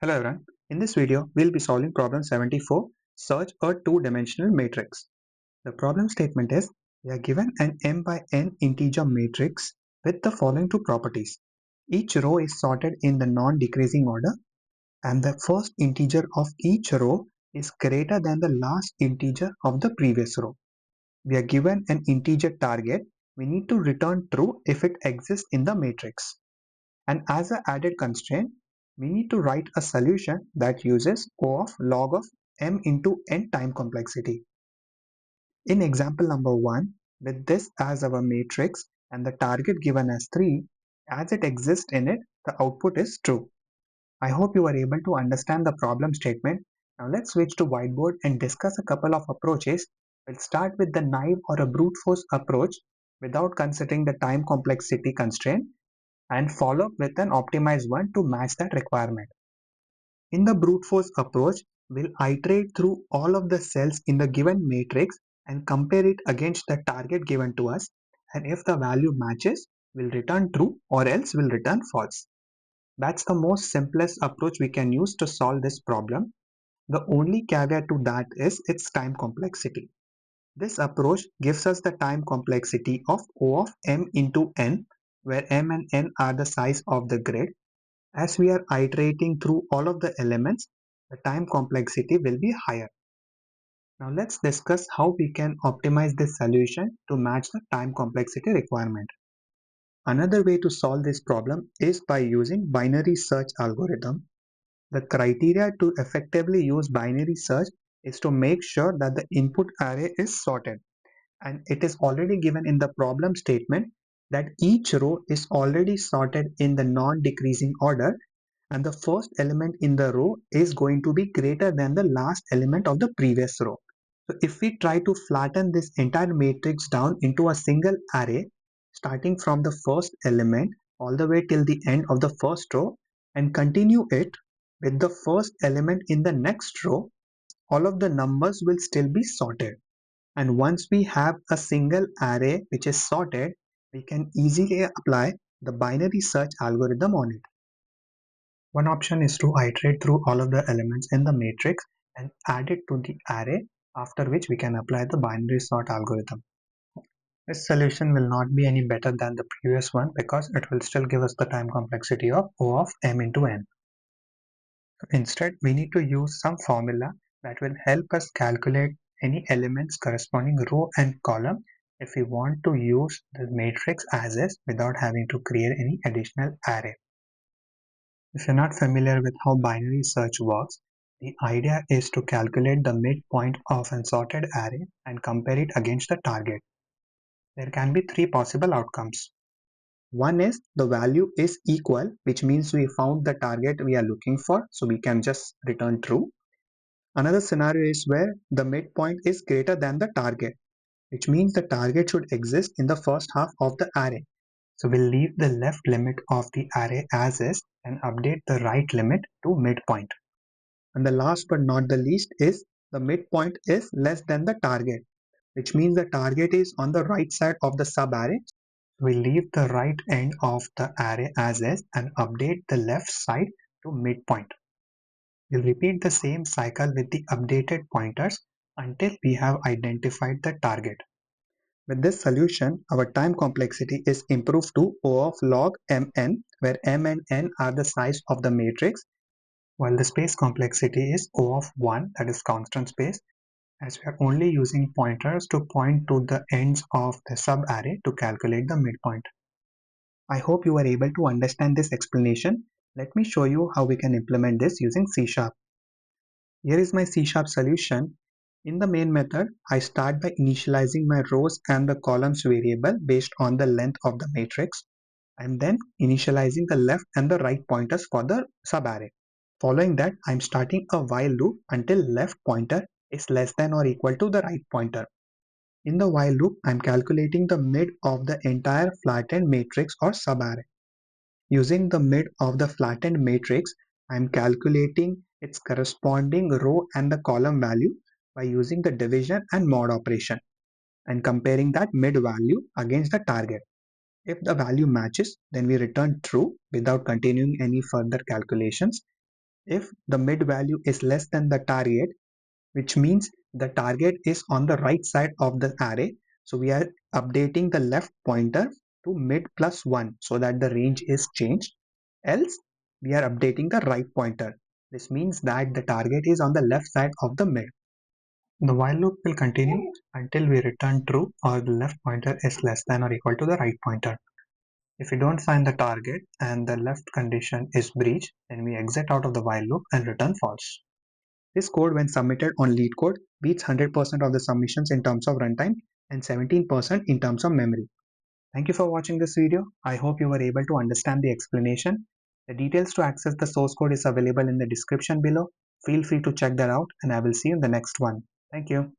Hello everyone. In this video, we'll be solving problem 74, search a two-dimensional matrix. The problem statement is, we are given an m by n integer matrix with the following two properties. Each row is sorted in the non-decreasing order and the first integer of each row is greater than the last integer of the previous row. We are given an integer target. We need to return true if it exists in the matrix. And as an added constraint, we need to write a solution that uses O of log of m into n time complexity. In example number 1, with this as our matrix and the target given as 3, as it exists in it, the output is true. I hope you are able to understand the problem statement. Now let's switch to whiteboard and discuss a couple of approaches. We'll start with the naive or a brute force approach without considering the time complexity constraint, and follow up with an optimized one to match that requirement. In the brute force approach, we'll iterate through all of the cells in the given matrix and compare it against the target given to us, and if the value matches, we'll return true or else we'll return false. That's the most simplest approach we can use to solve this problem. The only caveat to that is its time complexity. This approach gives us the time complexity of O of m into n, where m and n are the size of the grid. As we are iterating through all of the elements, the time complexity will be higher. Now let's discuss how we can optimize this solution to match the time complexity requirement. Another way to solve this problem is by using binary search algorithm. The criteria to effectively use binary search is to make sure that the input array is sorted, and it is already given in the problem statement that each row is already sorted in the non-decreasing order, and the first element in the row is going to be greater than the last element of the previous row. So if we try to flatten this entire matrix down into a single array, starting from the first element all the way till the end of the first row, and continue it with the first element in the next row, all of the numbers will still be sorted. And once we have a single array which is sorted, we can easily apply the binary search algorithm on it. One option is to iterate through all of the elements in the matrix and add it to the array, after which we can apply the binary sort algorithm. This solution will not be any better than the previous one because it will still give us the time complexity of O of m into n. Instead, we need to use some formula that will help us calculate any elements corresponding row and column if we want to use the matrix as is without having to create any additional array. If you're not familiar with how binary search works, the idea is to calculate the midpoint of an sorted array and compare it against the target. There can be three possible outcomes. One is the value is equal, which means we found the target we are looking for, so we can just return true. Another scenario is where the midpoint is greater than the target, which means the target should exist in the first half of the array. So we'll leave the left limit of the array as is and update the right limit to midpoint. And the last but not the least is the midpoint is less than the target, which means the target is on the right side of the subarray. We leave the right end of the array as is and update the left side to midpoint. We'll repeat the same cycle with the updated pointers until we have identified the target. With this solution, our time complexity is improved to O of log mn, where m and n are the size of the matrix, while the space complexity is O of 1, that is constant space, as we are only using pointers to point to the ends of the subarray to calculate the midpoint. I hope you are able to understand this explanation. Let me show you how we can implement this using C#. Here is my C# solution. In the main method, I start by initializing my rows and the columns variable based on the length of the matrix. I'm then initializing the left and the right pointers for the subarray. Following that, I'm starting a while loop until left pointer is less than or equal to the right pointer. In the while loop, I'm calculating the mid of the entire flattened matrix or subarray. Using the mid of the flattened matrix, I'm calculating its corresponding row and the column value by using the division and mod operation and comparing that mid value against the target. If the value matches, then we return true without continuing any further calculations. If the mid value is less than the target, which means the target is on the right side of the array, so we are updating the left pointer to mid plus 1 so that the range is changed. Else, we are updating the right pointer. This means that the target is on the left side of the mid. The while loop will continue until we return true or the left pointer is less than or equal to the right pointer. If we don't find the target and the left condition is breached, then we exit out of the while loop and return false. This code, when submitted on LeetCode, beats 100% of the submissions in terms of runtime and 17% in terms of memory. Thank you for watching this video. I hope you were able to understand the explanation. The details to access the source code is available in the description below. Feel free to check that out, and I will see you in the next one. Thank you.